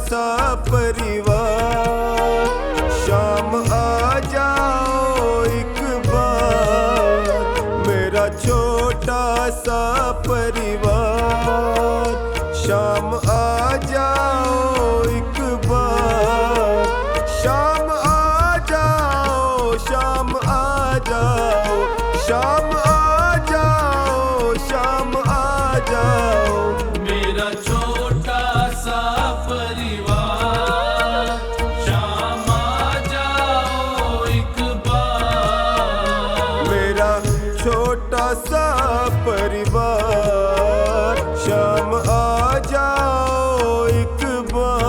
सा परिवार, शाम आ जाओ एक बार, मेरा छोटा सा परिवार, शाम आ जाओ एक बार, शाम आ जाओ, शाम आ जाओ, शाम आ जाओ, शाम आ जाओ, मेरा छोटा सा परिवार, शाम आ जाओ एक बार, मेरा छोटा सा परिवार, शाम आ जाओ एक बार।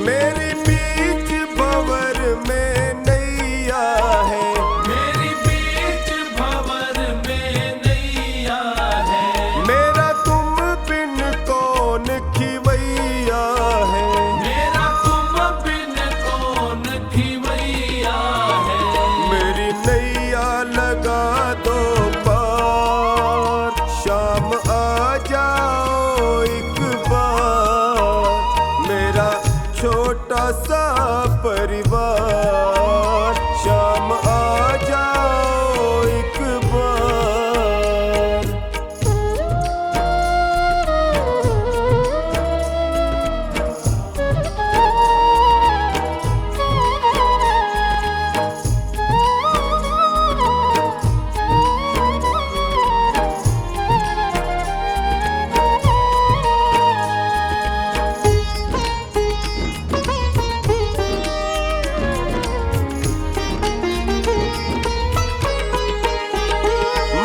मेरी बीच भंवर में नैया है, मेरी बीच भंवर में नैया है, मेरा तुम बिन कौन खिवैया है, मेरा तुम बिन कौन खिवैया है, मेरी नैया लगा दो पार, शाम आ जाओ एक बार, मेरा छोटा सा परिवार, शाम आ जाओ एक बार।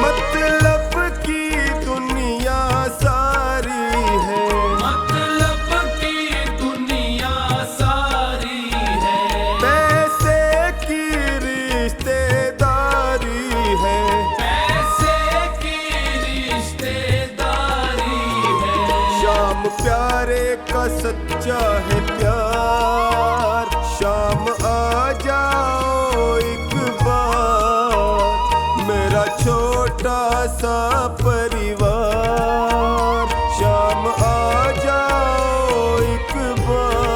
मतलब की दुनिया सारी है, मतलब की दुनिया सारी है, पैसे की रिश्तेदारी है, पैसे की रिश्तेदारी है, शाम प्यारे का सच्चा है प्यार, शाम आ जाओ एक बार, मेरा छोटा सा परिवार, शाम आ जाओ एक बार।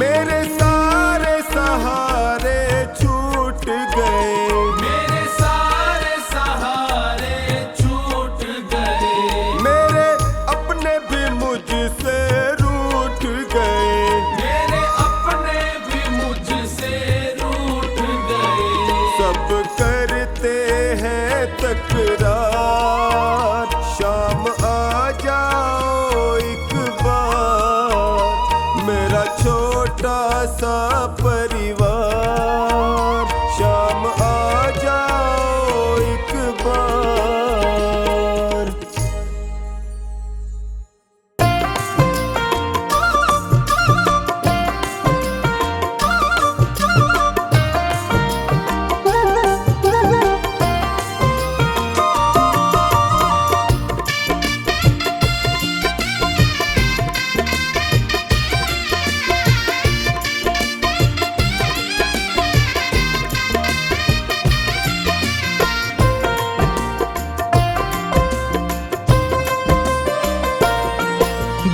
मेरे सारे सहारे छूट गए, मेरे सारे सहारे छूट गए, मेरे अपने भी मुझसे रूठ गए, मेरे अपने भी मुझसे रूठ गए, सब करते हैं तकरार, शाम आ जाओ एक बार, मेरा छोटा सा परिवार, शाम आ जाओ एक बार।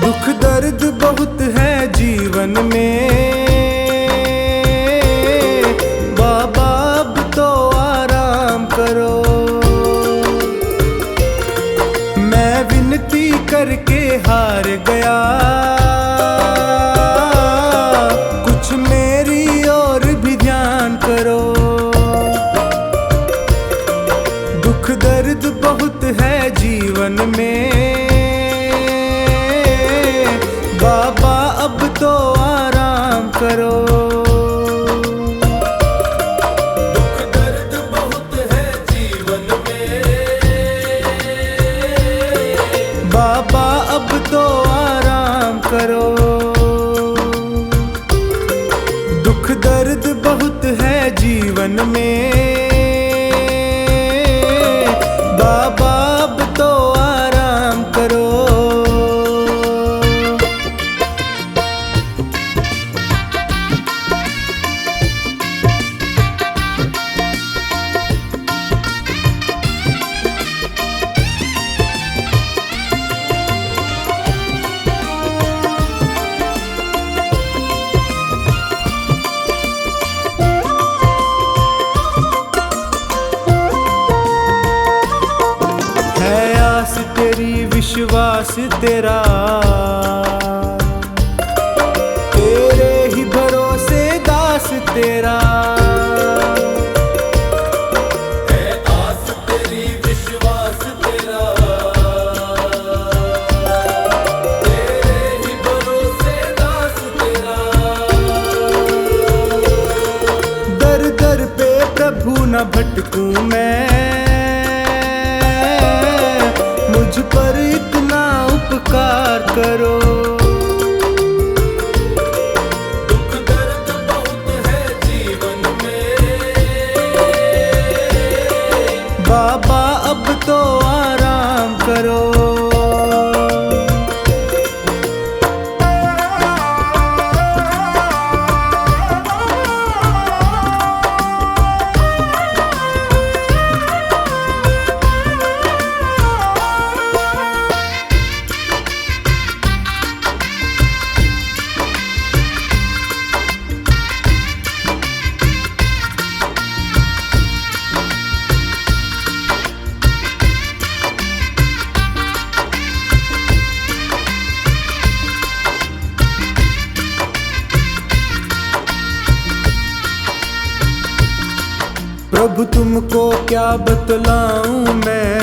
दुख दर्द बहुत है जीवन में, बाबा अब तो आराम करो, मैं विनती करके हार गया, कुछ जीवन में। बाबा अब तो आराम करो। है आस तेरी विश्वास तेरा, तेरे ही भरोसे दास तेरा। है आस तेरी विश्वास तेरा, तेरे ही भरोसे दास तेरा। दर दर पे प्रभु न भटकूं मैं, मुझ पर इतना उपकार करो। दुख दर्द बहुत है जीवन में, बाबा अब तो आराम करो। प्रभु तुमको क्या बतलाऊं मैं,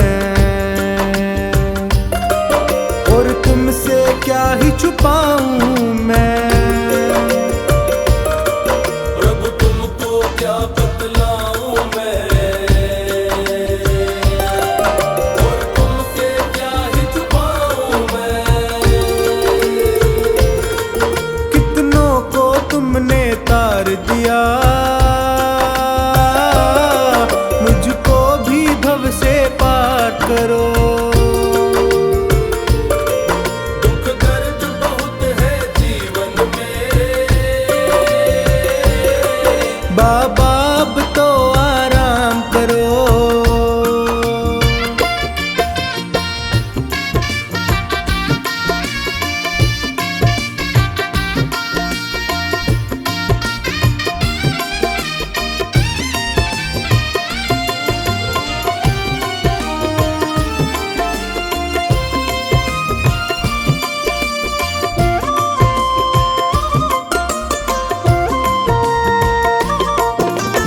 और तुमसे क्या ही छुपाऊं मैं। प्रभु तुमको क्या बतलाऊं मैं, और तुमसे क्या ही छुपाऊं मैं। कितनों को तुमने तार दिया, मुझको भी भव से पार करो। दुख दर्द बहुत है जीवन में, बाबा अब तो आराम करो।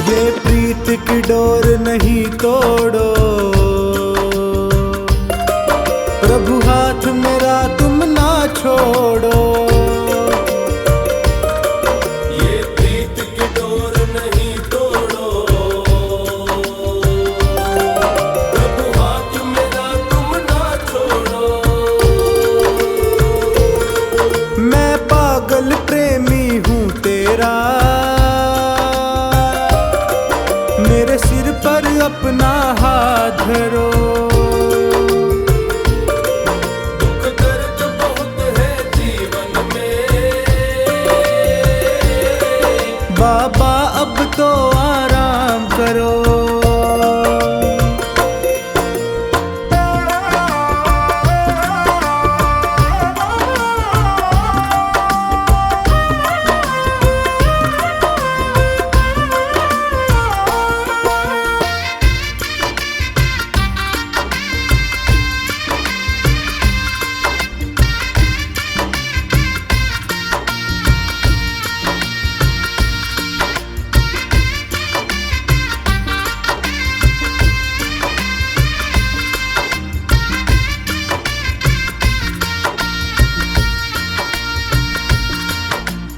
ये प्रीत की डोर नहीं तोड़ो, प्रभु हाथ मेरा तुम ना छोड़ो। ये प्रीत की डोर नहीं तोड़ो, प्रभु हाथ मेरा तुम ना छोड़ो। मैं पागल प्रेमी हूँ तेरा, मेरे सिर पर अपना हाथ धरो। दुख दर्द बहुत है जीवन में, बाबा अब तो आराम करो।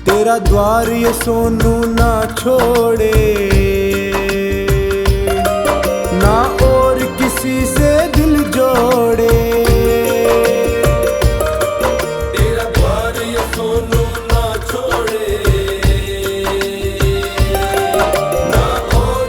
तेरा द्वार ये सोनू ना छोड़े, ना और किसी से दिल जोड़े। तेरा द्वार ये सोनू ना छोड़े, ना और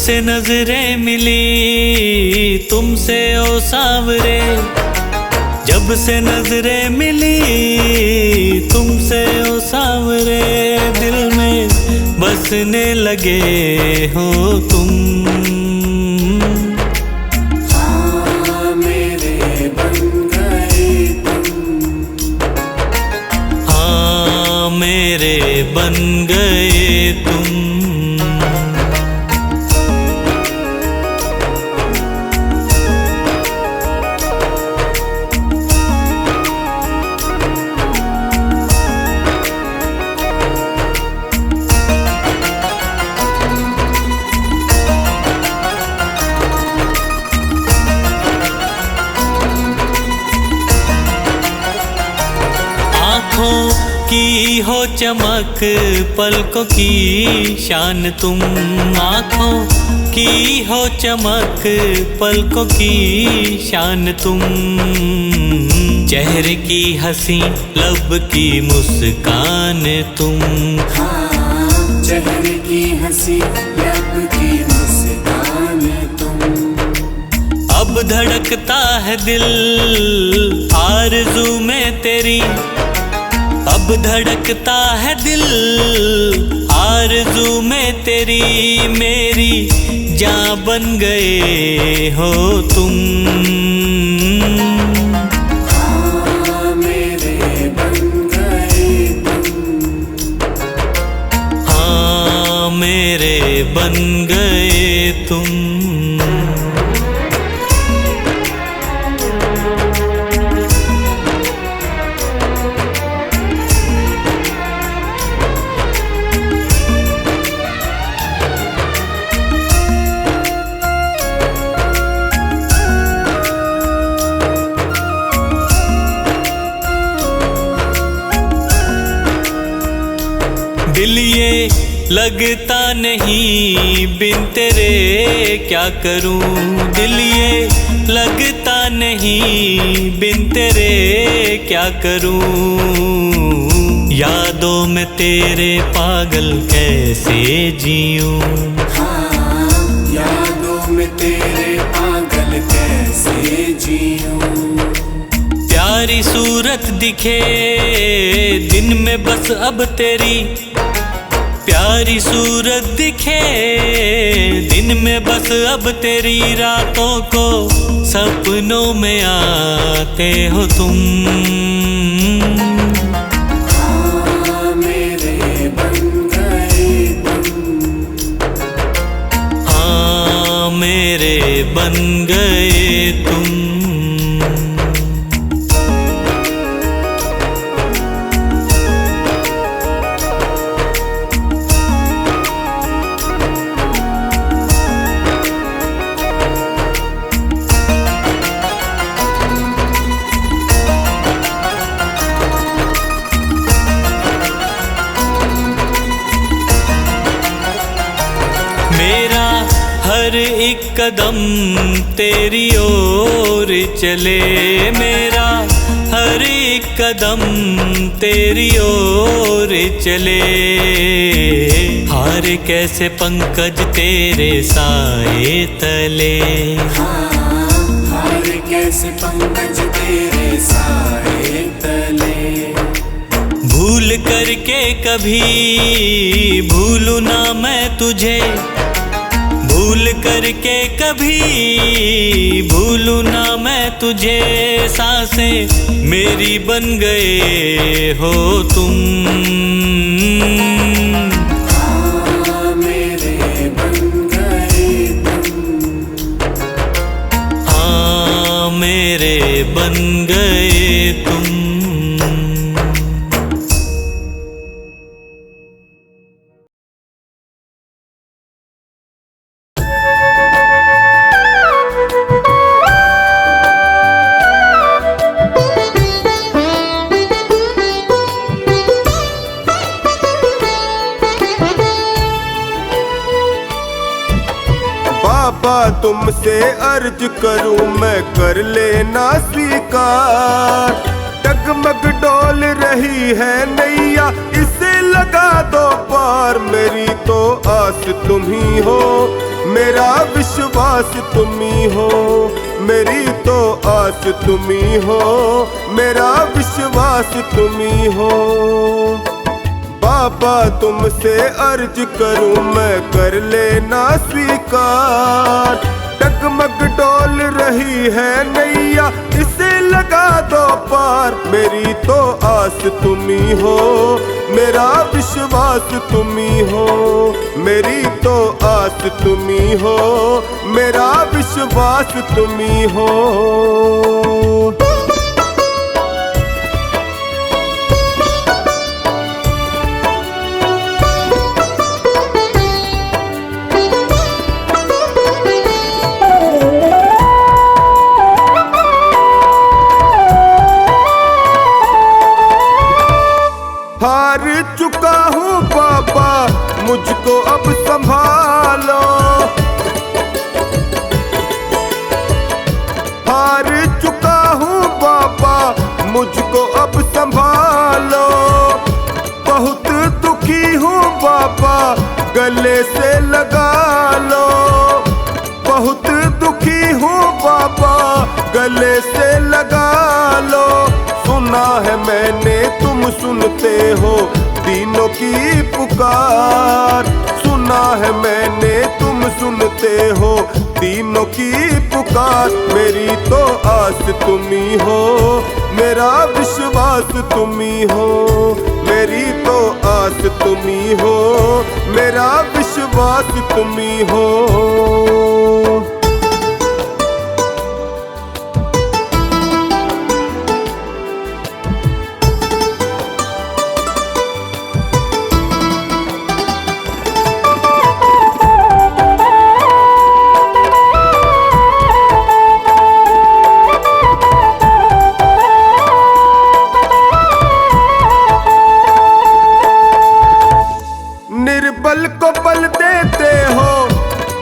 से नजरें मिली तुमसे ओ सांवरे, जब से नजरें मिली तुमसे ओ सांवरे, दिल में बसने लगे हो तुम। हाँ मेरे बन गए तुम, हाँ मेरे बन गए तुम। की हो चमक पलकों की शान तुम, आँखों की हो चमक पलकों की शान तुम, चेहरे की हंसी लब की मुस्कान तुम। हाँ चेहरे की हंसी लब की मुस्कान तुम। अब धड़कता है दिल आरज़ू में तेरी, अब धड़कता है दिल आरज़ू में तेरी, मेरी जान बन गए हो तुम। हाँ मेरे बन गए तुम, हाँ मेरे बन गए तुम। दिल ये लगता नहीं बिन तेरे क्या करूं, दिल ये लगता नहीं बिन तेरे क्या करूं, यादों में तेरे पागल कैसे जीऊं। हाँ यादों में तेरे पागल कैसे जीऊं। प्यारी सूरत दिखे दिन में बस अब तेरी, प्यारी सूरत दिखे दिन में बस अब तेरी, रातों को सपनों में आते हो तुम। हाँ मेरे बन गए तुम, हाँ मेरे बन गए तुम। मेरा हर एक कदम तेरी ओर चले, मेरा हर एक कदम तेरी ओर चले, हार कैसे पंकज तेरे साए तले। हार कैसे पंकज तेरे साए तले। भूल करके कभी भूलूं ना मैं तुझे, भूल करके कभी भूलूं ना मैं तुझे, सांसें मेरी बन गए हो तुम। हाँ मेरे बन गए तुम, हाँ मेरे बन गए तुम। बाबा तुमसे अर्ज करूं मैं कर लेना स्वीकार, डगमग डोल रही है नैया इसे लगा दो पार, मेरी तो आस तुम ही हो, मेरा विश्वास तुम ही हो। मेरी तो आस तुम ही हो, मेरा विश्वास तुम ही हो। बाबा तुमसे अर्ज करूं मैं, कर लेना स्वीकार। डगमग डोल रही है नैया, इसे लगा दो पार। मेरी तो आस तुम ही हो, मेरा विश्वास तुम ही हो। मेरी तो आस तुम ही हो, मेरा विश्वास तुम ही हो। हार चुका हूँ बाबा, मुझको अब संभालो। हार चुका हूँ बाबा, मुझको अब संभालो। बहुत दुखी हूँ बाबा, गले से लगा लो। बहुत दुखी हूँ बाबा, गले से लगा लो। सुना है मैंने तुम सुनते हो दीनों की पुकार। सुना है मैंने तुम सुनते हो दीनों की पुकार। मेरी तो आस तुम ही हो, मेरा विश्वास तुम ही हो। मेरी तो आस तुम ही हो, मेरा विश्वास तुम ही हो। निर्बल को बल देते हो,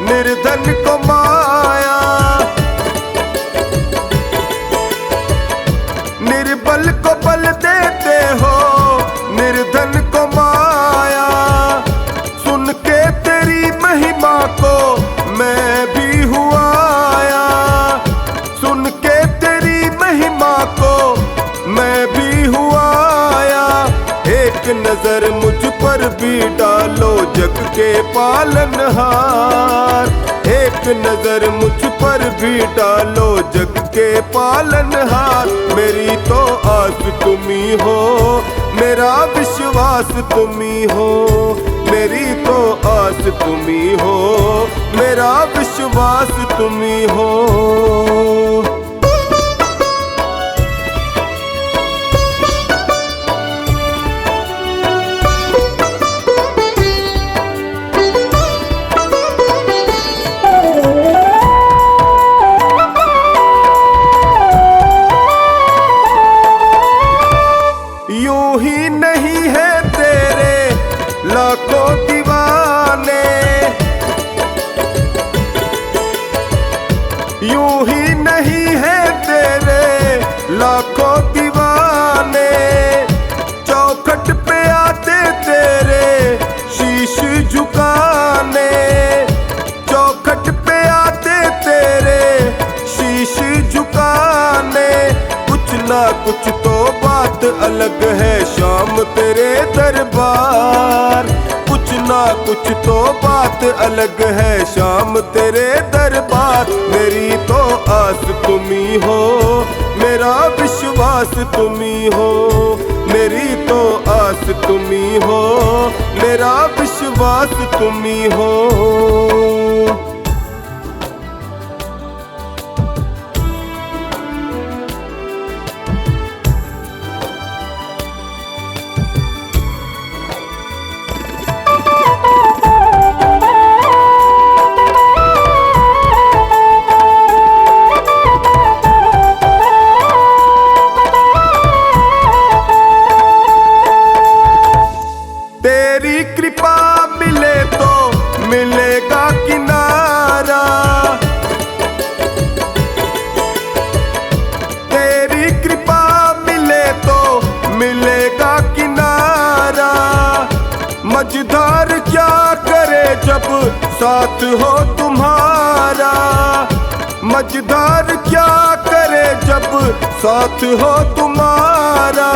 निर्धन को माया। निर्बल को बल देते हो, निर्धन को माया। सुन के तेरी महिमा को मैं भी हुआ आया। सुन के तेरी महिमा को मैं भी हुआ आया। एक नजर मुझ पर भी डालो जग के पालनहार। एक नजर मुझ पर भी डालो जग के पालनहार। मेरी तो आस तुम ही हो, मेरा विश्वास तुम ही हो। मेरी तो आस तुम ही हो, मेरा विश्वास तुम ही हो। यूं ही नहीं है तेरे लाखों दीवाने। यूं ही नहीं है तेरे लाखों दीवाने। चौखट पे आते तेरे शीश झुकाने। चौखट पे आते तेरे शीश झुकाने। कुछ ना कुछ तो बात अलग है शाम तेरे दरबार। कुछ ना कुछ तो बात अलग है शाम तेरे दरबार। मेरी तो आस तुम ही हो, मेरा विश्वास तुम ही हो। मेरी तो आस तुम ही हो, मेरा विश्वास तुम ही हो। तेरी कृपा मिले तो मिलेगा किनारा। तेरी कृपा मिले तो मिलेगा किनारा। मझधार क्या करे जब साथ हो तुम्हारा, मझधार क्या करे जब साथ हो तुम्हारा।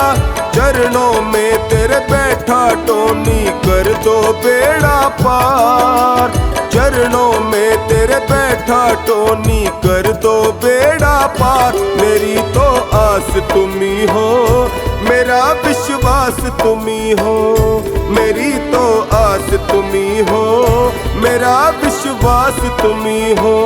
चरणों में तेरे बैठा टोनी कर दो बेड़ा पार, चरणों में तेरे बैठा टोनी कर दो बेड़ा पार। मेरी तो आस तुम्ही हो, मेरा विश्वास तुम्ही हो, मेरी तो आस तुम्ही हो, मेरा विश्वास तुम्ही हो।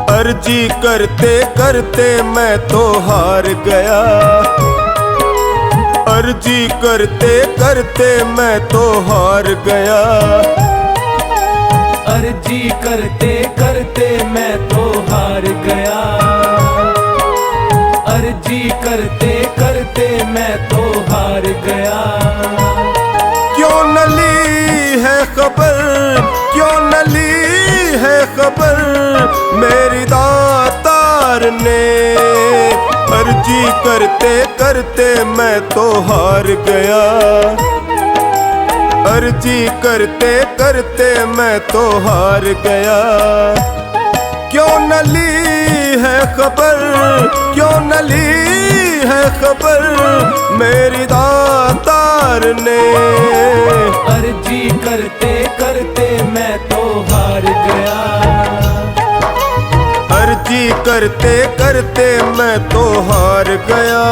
अर्जी करते करते मैं तो हार गया, अर्जी करते करते मैं तो हार गया, अर्जी करते करते मैं तो हार गया, अर्जी करते करते मैं तो हार गया। क्यों न ली है खबर, क्यों न ली है खबर मेरी दातार ने। अर्जी करते करते मैं तो हार गया, अर्जी करते करते मैं तो हार गया। क्यों न ली है खबर, क्यों न ली है खबर मेरी दातार ने। अर्जी करते करते मैं तो हार गया, अर्जी करते करते मैं तो हार गया।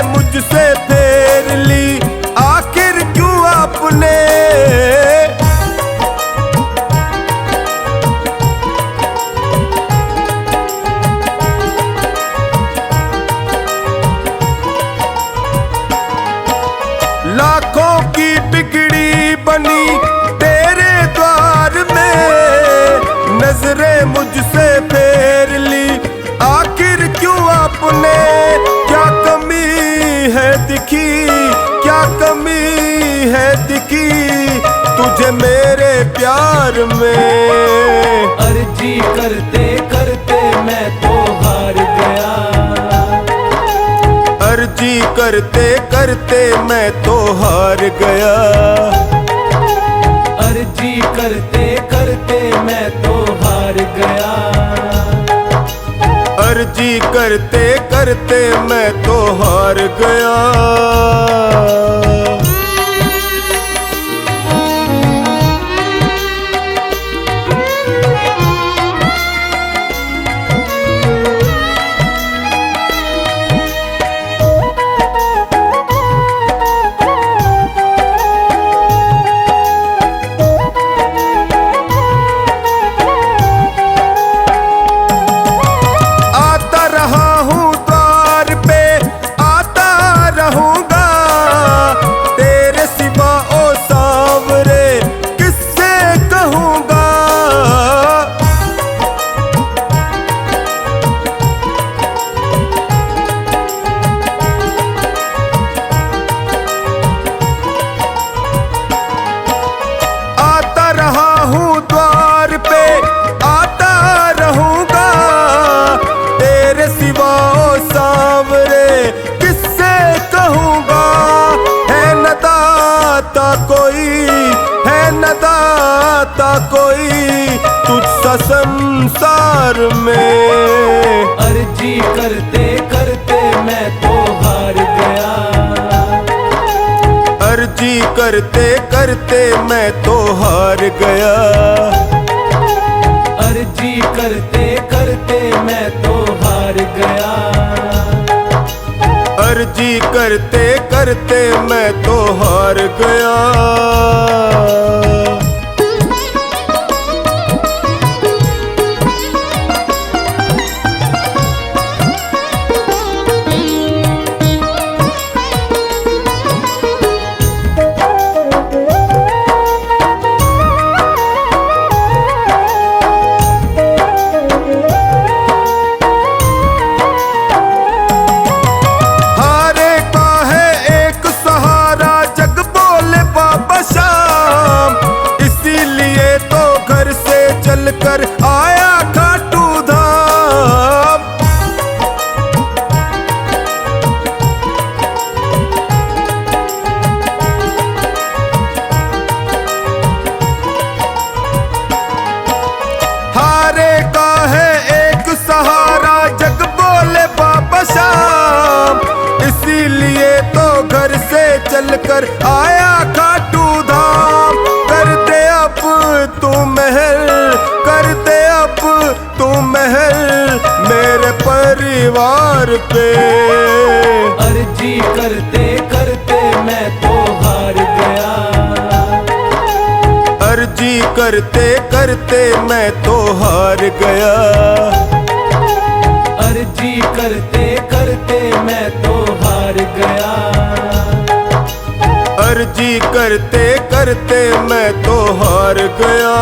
मुझसे फेर ली आखिर क्यों आपने। लाखों की बिगड़ी बनी तेरे द्वार में, नजरें मुझसे फेर ली आखिर क्यों आपने। क्या कमी है दिखी, क्या कमी है दिखी तुझे मेरे प्यार में। अर्जी करते करते मैं तो हार गया, अर्जी करते करते मैं तो हार गया, अर्जी करते करते मैं तो हार गया, अर्जी करते करते मैं तो हार गया। कोई तुझसा संसार में। अर्जी करते करते मैं तो हार गया, अर्जी करते करते मैं तो हार गया, अर्जी करते करते मैं तो हार गया, अर्जी करते करते मैं तो हार गया। कर आया खाटू धाम, हारे का है एक सहारा जग बोले बाबा शाम, इसीलिए तो घर से चलकर आया खाटू धाम। कर दे अब तू महल, कर दे अब तू महल मेरे परिवार पे। अर्जी करते करते मैं तो हार गया, अर्जी करते करते मैं तो हार गया, अर्जी करते करते मैं तो हार गया, अर्जी करते करते मैं तो हार गया।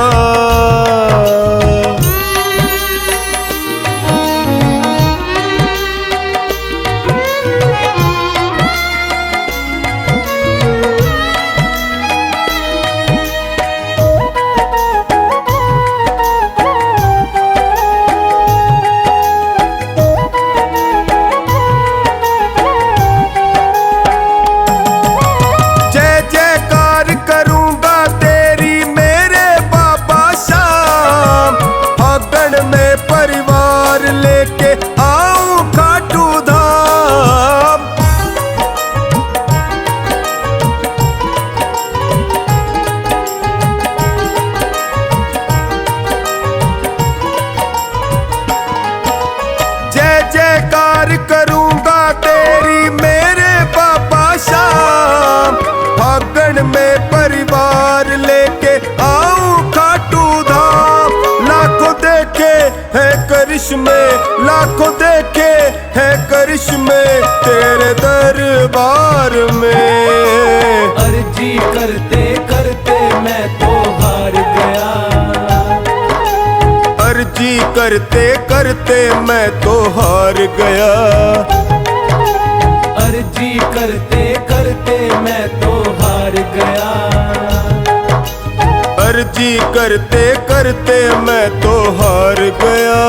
जयकार करूंगा तेरी मेरे बाबा शाम, फागण में परिवार लेके आऊं खाटू धाम। लाखों देखे है करिश्मे, लाखों देखे है करिश्मे तेरे दरबार में। अर्जी करते करते मैं तो हार गया, अर्जी करते करते मैं तो हार गया, अर्जी करते करते मैं तो हार गया, अर्जी करते करते मैं तो हार गया।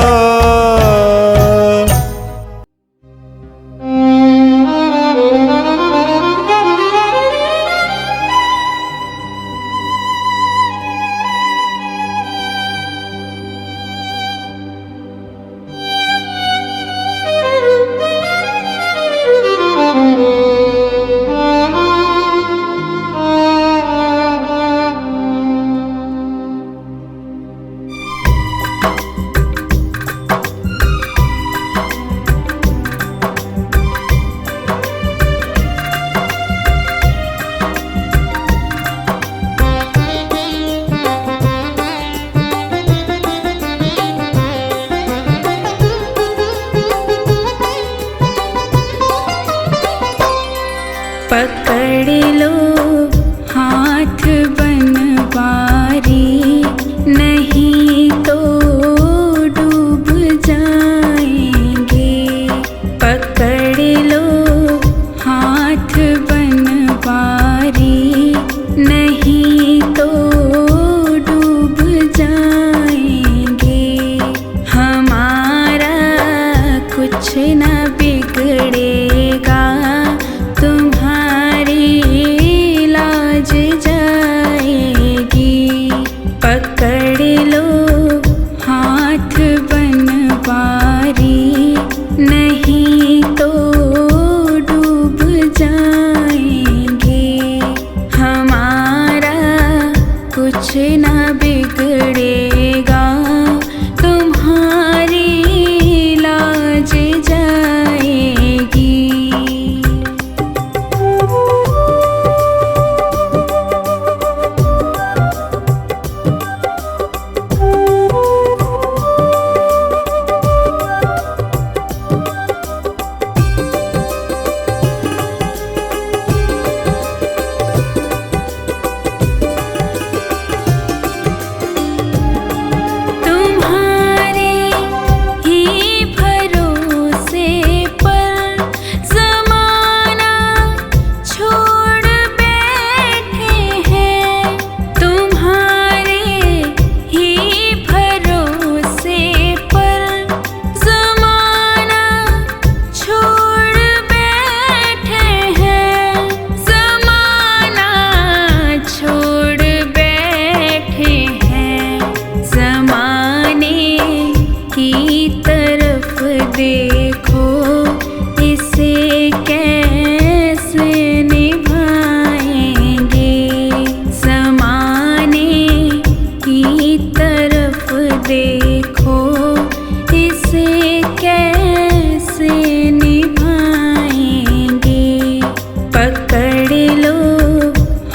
पकड़ लो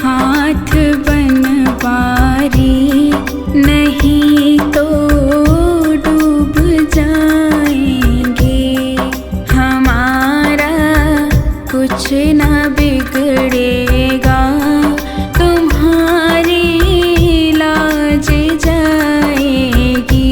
हाथ बनवारी, नहीं तो डूब जाएंगे। हमारा कुछ ना बिगड़ेगा, तुम्हारी लाज जाएगी।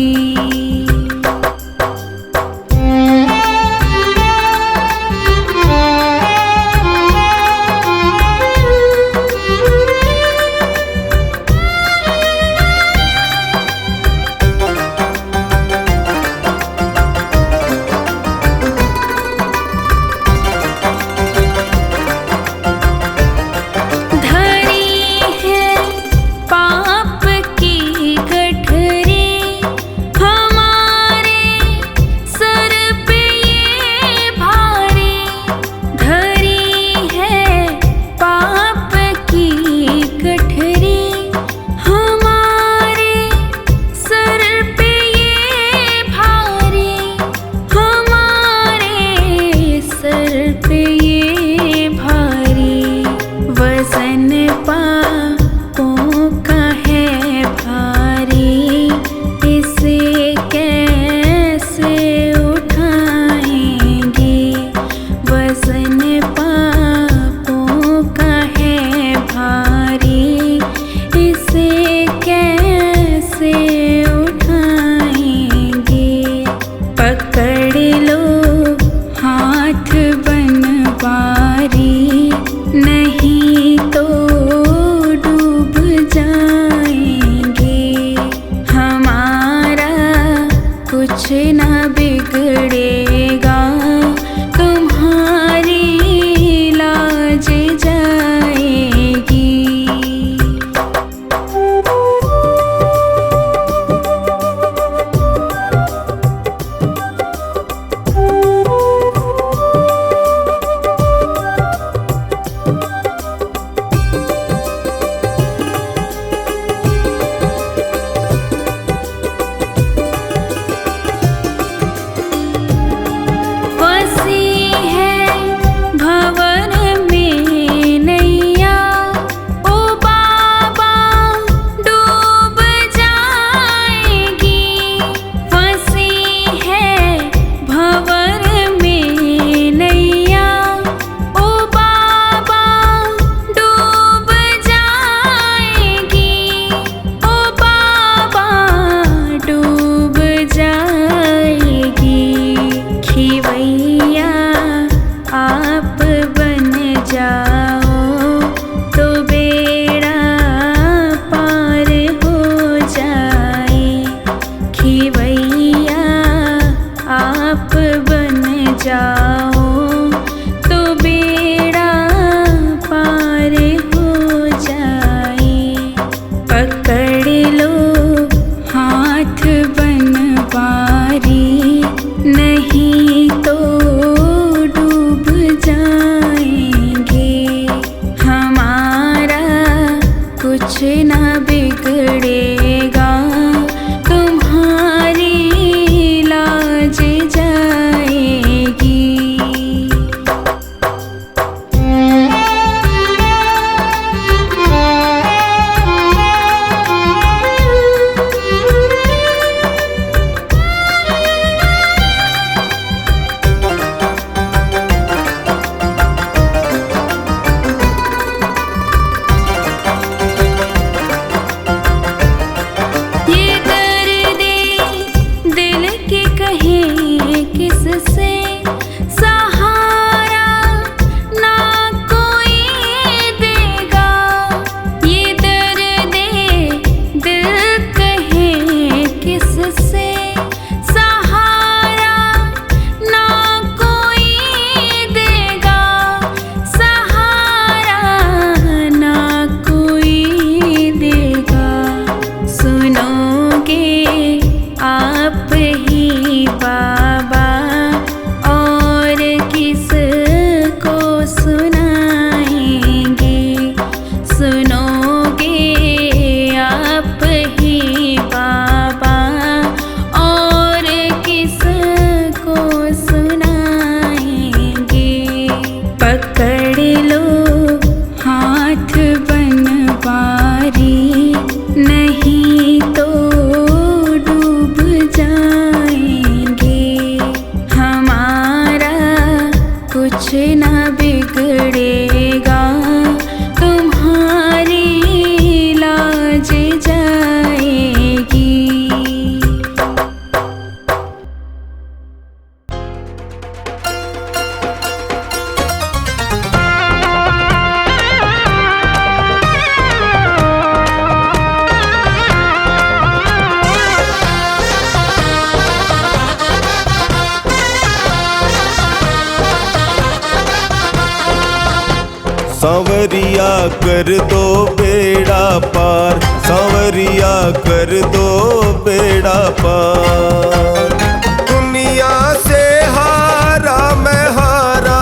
सांवरिया कर दो बेड़ा पार, सांवरिया कर दो बेड़ा पार। दुनिया से हारा मैं हारा,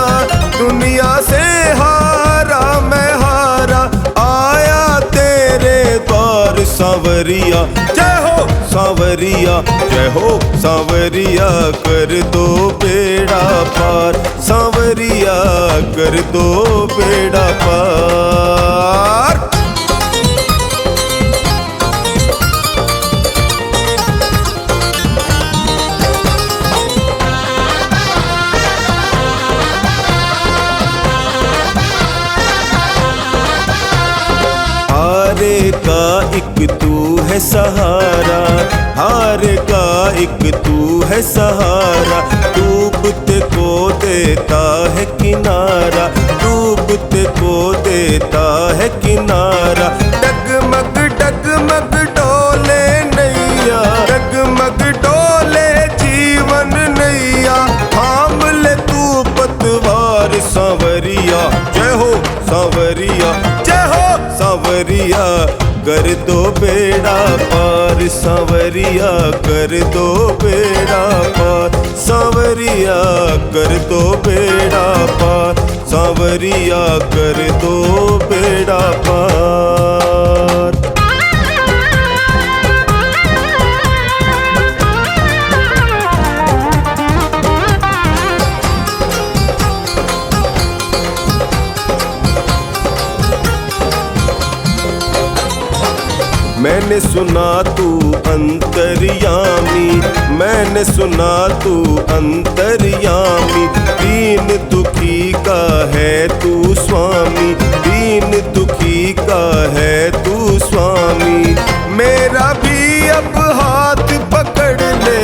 दुनिया से हारा मैं हारा, आया तेरे द्वार सांवरिया। जय हो सांवरिया, जय हो सांवरिया, कर दो बेड़ा पार, सांवरिया कर दो बेड़ा पार। हारे का एक तू है सहारा, हार का एक तू है सहारा, डूबते को देता है किनारा, डूबते को देता है किनारा। डगमग डगमग डोले नैया, डगमग डोले जीवन नैया, थाम ले तू पतवार सांवरिया। जय हो सांवरिया, जय हो सांवरिया, कर दो बेड़ा पार, सांवरिया कर दो बेड़ा पार, सांवरिया कर दो बेड़ा पार, सांवरिया कर दो बेड़ा पार। मैंने सुना तू अंतर्यामी, मैंने सुना तू अंतर्यामी, दीन दुखी का है तू स्वामी, दीन दुखी का है तू स्वामी। मेरा भी अब हाथ पकड़ ले,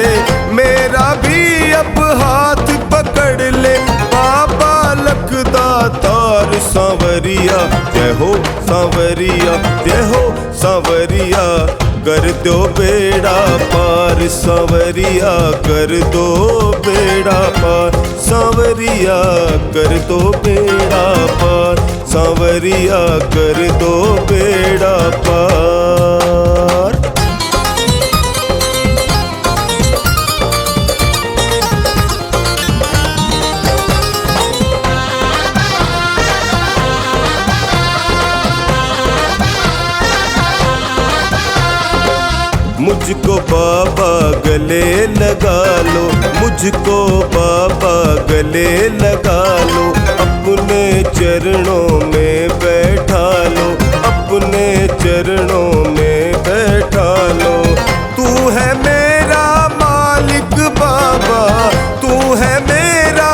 मेरा भी अब हाथ पकड़ ले, बाबा लखदातार सांवरिया। जय हो सांवरिया, जय हो सांवरिया, कर दो बेड़ा पार, सांवरिया कर दो बेड़ा पार, सांवरिया कर दो बेड़ा पार, सांवरिया कर दो बेड़ा पार। मुझको बाबा गले लगा लो, मुझको बाबा गले लगा लो, अपने चरणों में बैठा लो, अपने चरणों में बैठा लो। तू है मेरा मालिक बाबा, तू है मेरा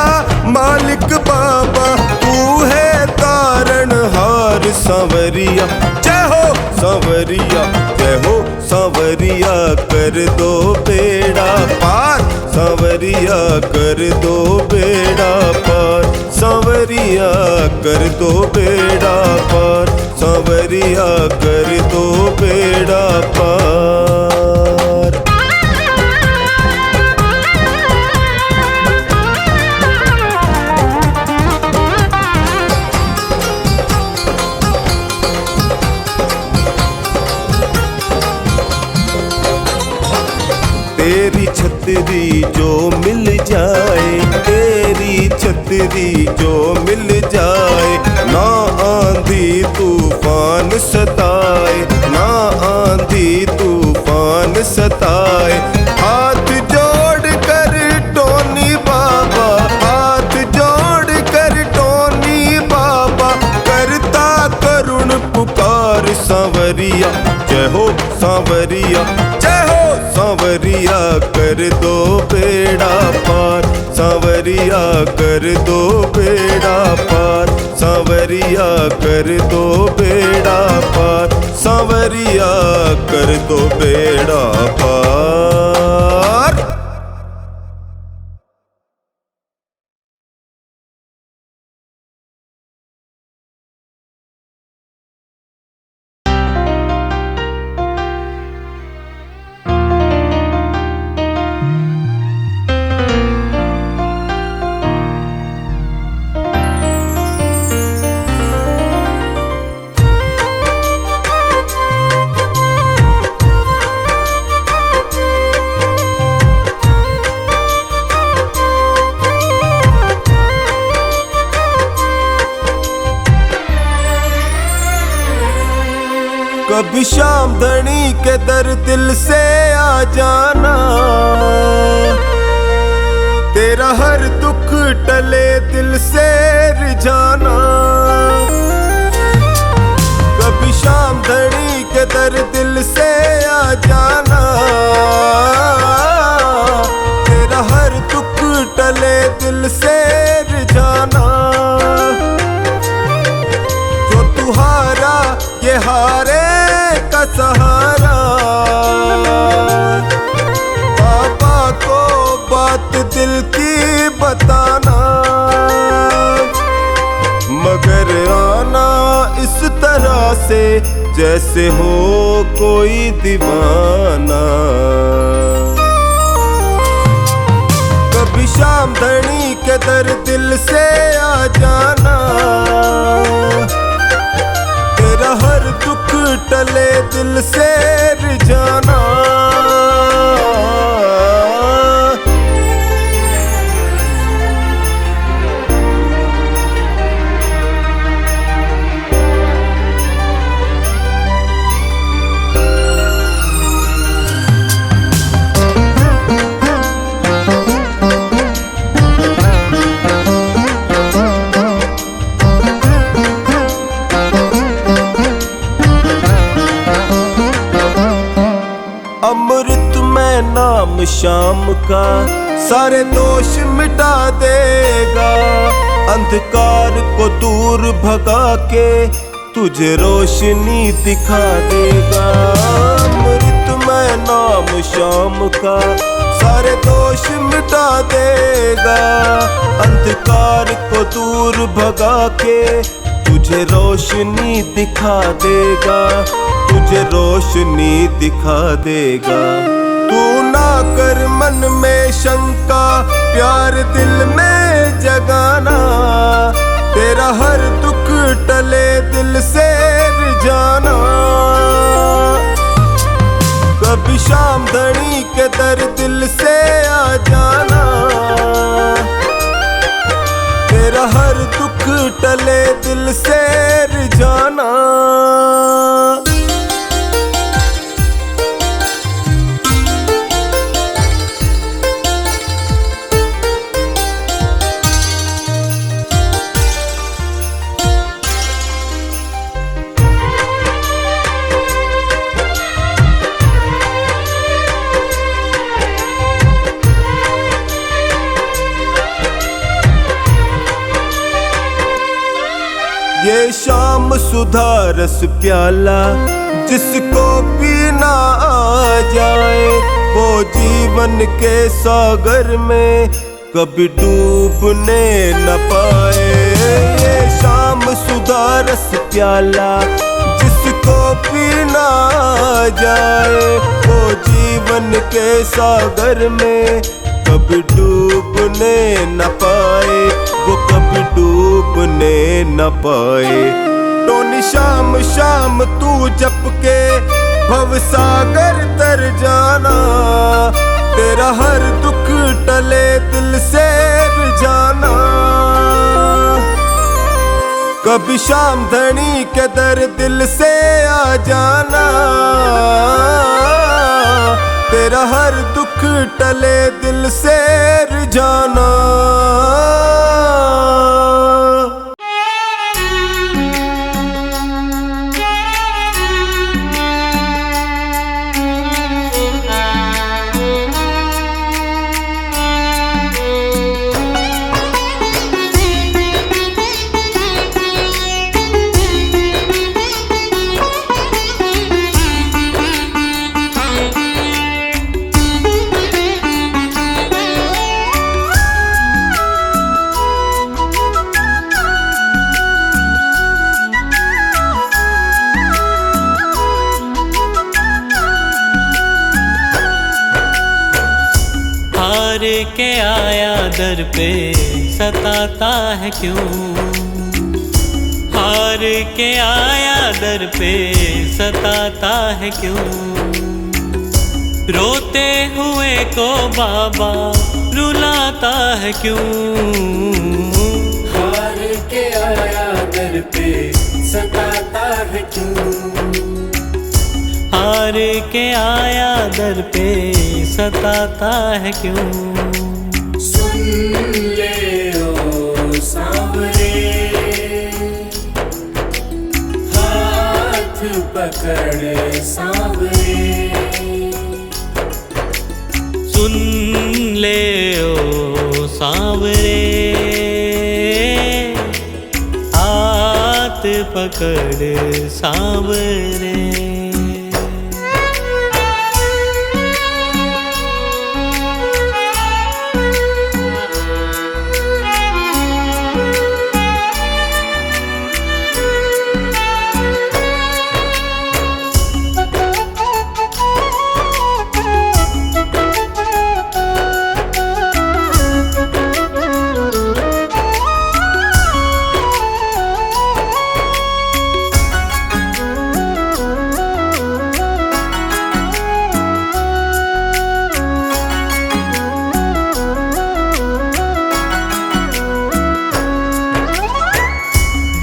मालिक बाबा, तू है तारणहार सांवरिया। जय हो सांवरिया, जय हो सांवरिया, कर दो बेड़ा पार, सांवरिया कर दो बेड़ा पार, सांवरिया कर दो बेड़ा पार, सांवरिया कर दो बेड़ा पार। तेरी छतरी जो मिल जाए, तेरी छतरी जो मिल जाए, ना आंधी तूफान सताए, ना आंधी तूफान सताए। हाथ जोड़ कर टोनी बाबा, हाथ जोड़ कर टोनी बाबा, करता करुण पुकार सांवरिया। जय हो सांवरिया, जय हो सांवरिया, कर दो बेड़ा पार, सांवरिया कर दो बेड़ा पार, सांवरिया कर दो बेड़ा पार, सांवरिया कर दो बेड़ा पार। कभी शाम धनी के दर दिल से आ जाना, तेरा हर दुख टले दिल से रिझाना। कभी शाम धनी के दर दिल से आ जाना, तेरा हर दुख टले दिल से रिझाना। जो तू हारा ये हारे का सहारा, पापा को बात दिल की बताना। मगर आना इस तरह से जैसे हो कोई दीवाना। कभी शाम धनी के दर दिल से आ जाना, तेरा हर दुख टले दिल से रिझाना। अमृत में नाम शाम का सारे दोष मिटा देगा, अंधकार को दूर भगा के तुझे रोशनी दिखा देगा। अमृत में नाम शाम का सारे दोष मिटा देगा, अंधकार को दूर भगा के तुझे रोशनी दिखा देगा, तुझे रोशनी दिखा देगा। तू ना कर मन में शंका, प्यार दिल में जगाना, तेरा हर दुख टले दिल से रिझाना। कभी शाम धनी के दर दिल से आ जाना, तेरा हर दुख टले दिल से रिझाना। ये शाम सुधा रस प्याला जिसको पीना आ जाए, वो जीवन के सागर में कभी डूबने न पाए। ये शाम सुधा रस प्याला जिसको पीना आ जाए, वो जीवन के सागर में कभी डूबने न पाए, वो कभी डूबने न पाए। टोनी शाम शाम तू जप के भव सागर तर जाना, तेरा हर दुख टले दिल से रिझाना। कभी शाम धनी के दर दिल से आ जाना, तेरा हर दुख टले दिल से रिझाना। हार के आया दर पे सताता है क्यों, हार के आया दर पे सताता है क्यों। रोते हुए को बाबा रुलाता है क्यों, हार के आया दर पे सताता है क्यों। हार के आया दर पे सताता है क्यों। सुन ले ओ सांवरे, हाथ पकड़ सांवरे। सुन ले ओ सांवरे, हाथ पकड़ सांवरे।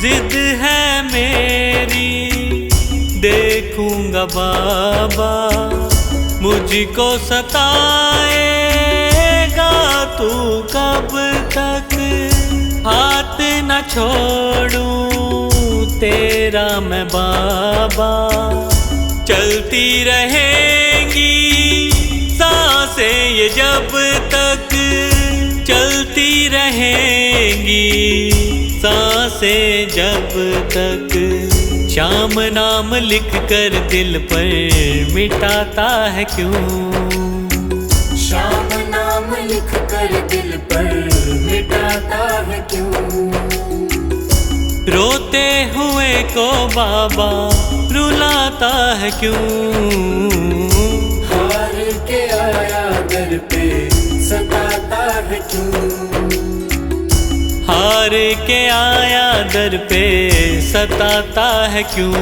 जिद है मेरी देखूंगा बाबा, मुझको सताएगा तू कब तक। हाथ न छोड़ूं तेरा मैं बाबा, चलती रहेंगी सांसें ये जब तक। चलती रहेंगी सांसें जब तक। श्याम नाम लिख कर दिल पर मिटाता है क्यों। श्याम नाम लिख कर दिल पर मिटाता है क्यों। रोते हुए को बाबा रुलाता है क्यों। हार के आया दर पे सताता है क्यों। हार के आया दर पे सताता है क्यों।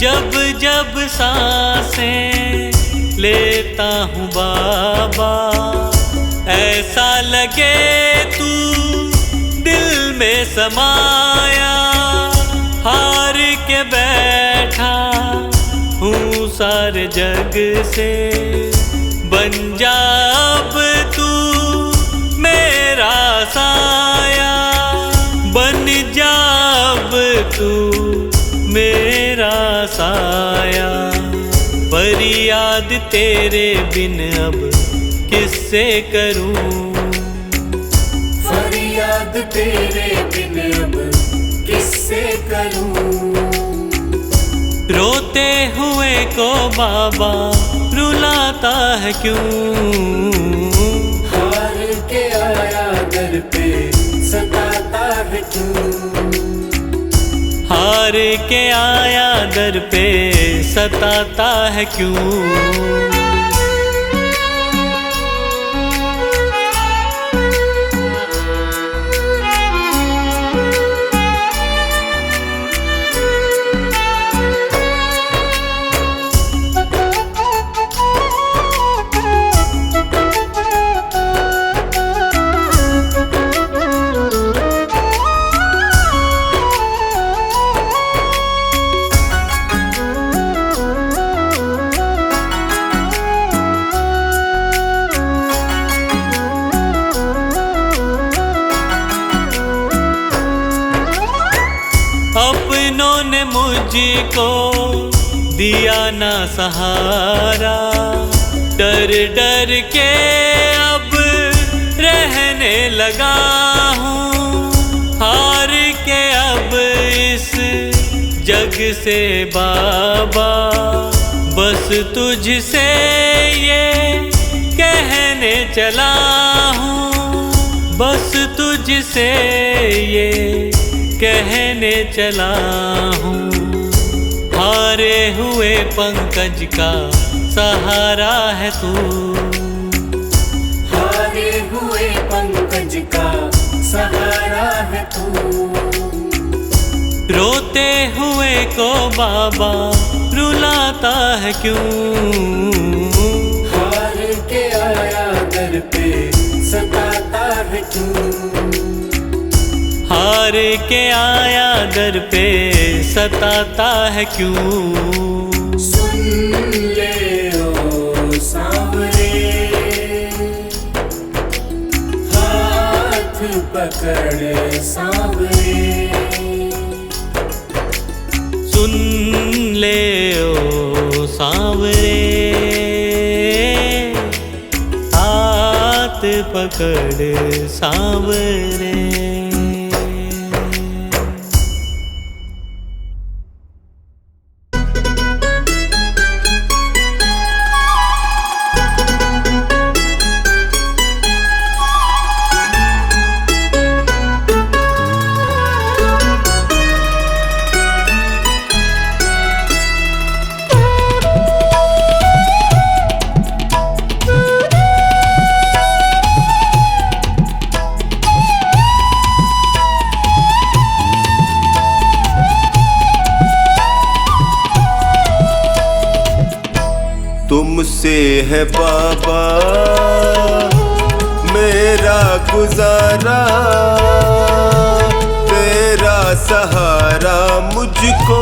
जब जब सांसें लेता हूँ बाबा, ऐसा लगे तू दिल में समाया। हार के बैठा हूँ सारे जग से, बन जा अब तू मेरा साया। बन जा अब तू मेरा साया। फरियाद तेरे बिन अब किससे करूं। फरियाद तेरे बिन अब किससे करूं। रोते हुए को बाबा रुलाता है क्यों। हार के आया दर पे सताता है क्यों। हार के आया दर पे सताता है क्यों। अपनों ने मुझको दिया ना सहारा, डर डर के अब रहने लगा हूँ। हार के अब इस जग से बाबा, बस तुझसे ये कहने चला हूँ। बस तुझसे ये कहने चला हूँ। हारे हुए पंकज का सहारा है तू। हारे हुए पंकज का सहारा है तू। रोते हुए को बाबा रुलाता है क्यों? हार के आया दर पे सताता है क्यों? हार के आया दर पे सताता है क्यों? सुन ले ओ सांवरे, हाथ पकड़ सांवरे। सुन ले ओ सांवरे, हाथ पकड़ सांवरे। तुमसे है बाबा मेरा गुजारा, तेरा सहारा मुझको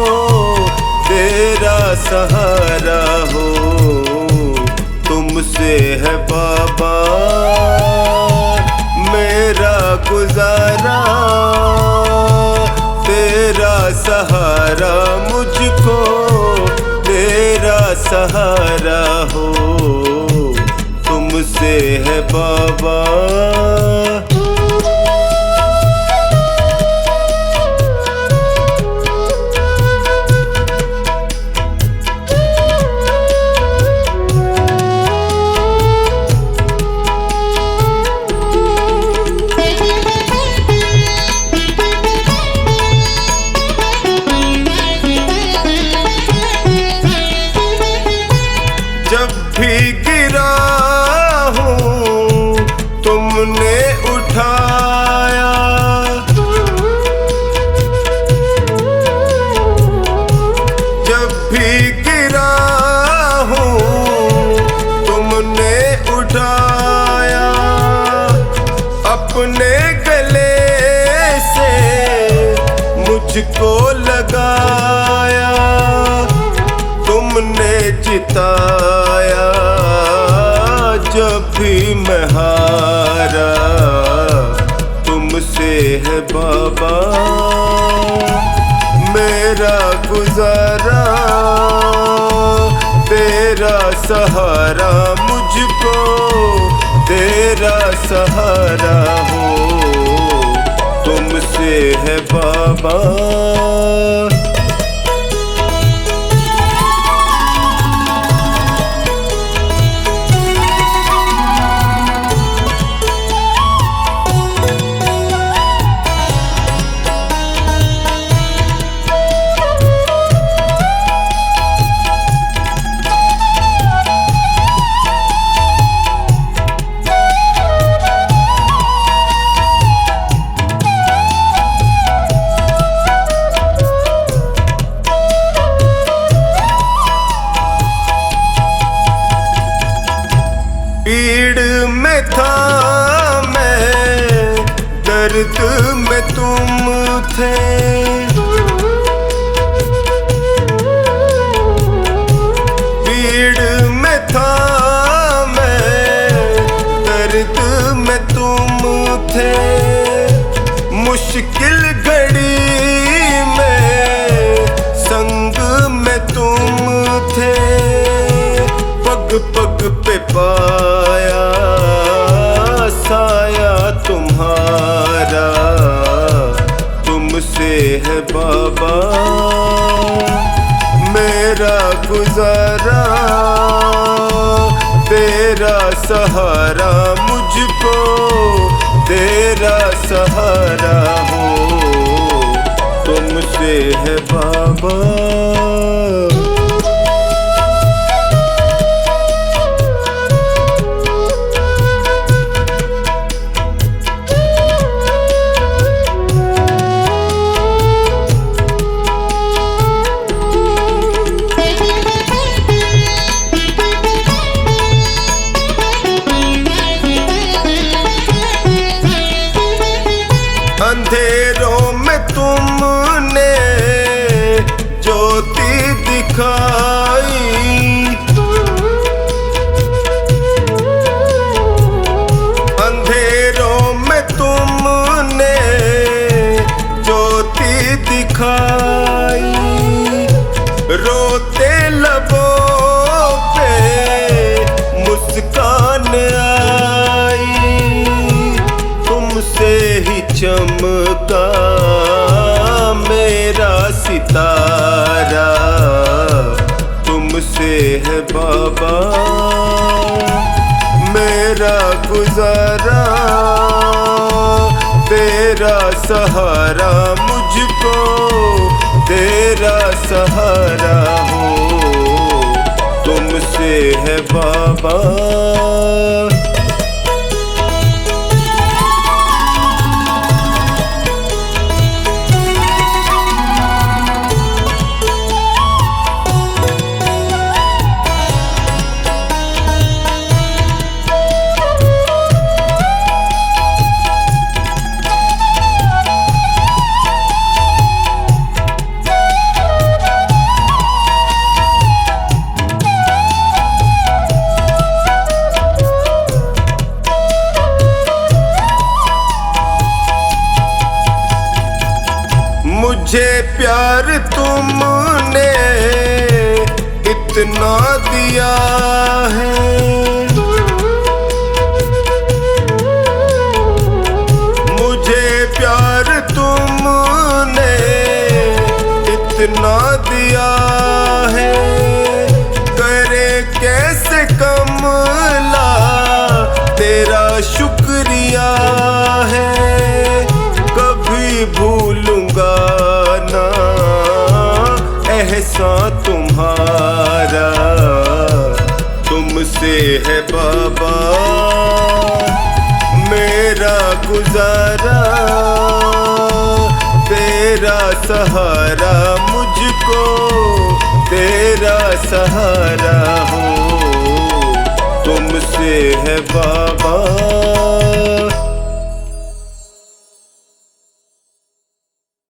तेरा सहारा हो। तुमसे है बाबा मेरा गुजारा, तेरा सहारा मुझको तेरा सहारा हो। तुमसे है बाबा। जब भी गिरा हूँ तुमने उठाया, जब भी गिरा हूँ तुमने उठाया, अपने गले से मुझको लगाया, तुमने जिताया जब भी मैं हारा। तुमसे है बाबा मेरा गुजारा, तेरा सहारा मुझको तेरा सहारा हो। तुमसे है बाबा। पीड़ में था मैं, दर्द में तुम थे, पीड़ में था मैं, दर्द में तुम थे। मुश्किल घड़ी में संग में तुम थे, पग पग पे पाया साया तुम्हारा। तुमसे है बाबा मेरा गुजारा, तेरा सहारा मुझको तेरा सहारा हो। तुमसे है बाबा। तुमसे है बाबा मेरा गुजारा, तेरा सहारा मुझको तेरा सहारा हो, तुमसे है बाबा। मुझे प्यार तुमने इतना दिया है, मुझे प्यार तुमने इतना दिया है, करे कैसे कमला तेरा शुक्रिया है, कभी भूलूंगा ना एहसान तुम्हारा, तुमसे है बाबा मेरा गुजारा, तेरा सहारा मुझको तेरा सहारा हो, तुमसे है बाबा।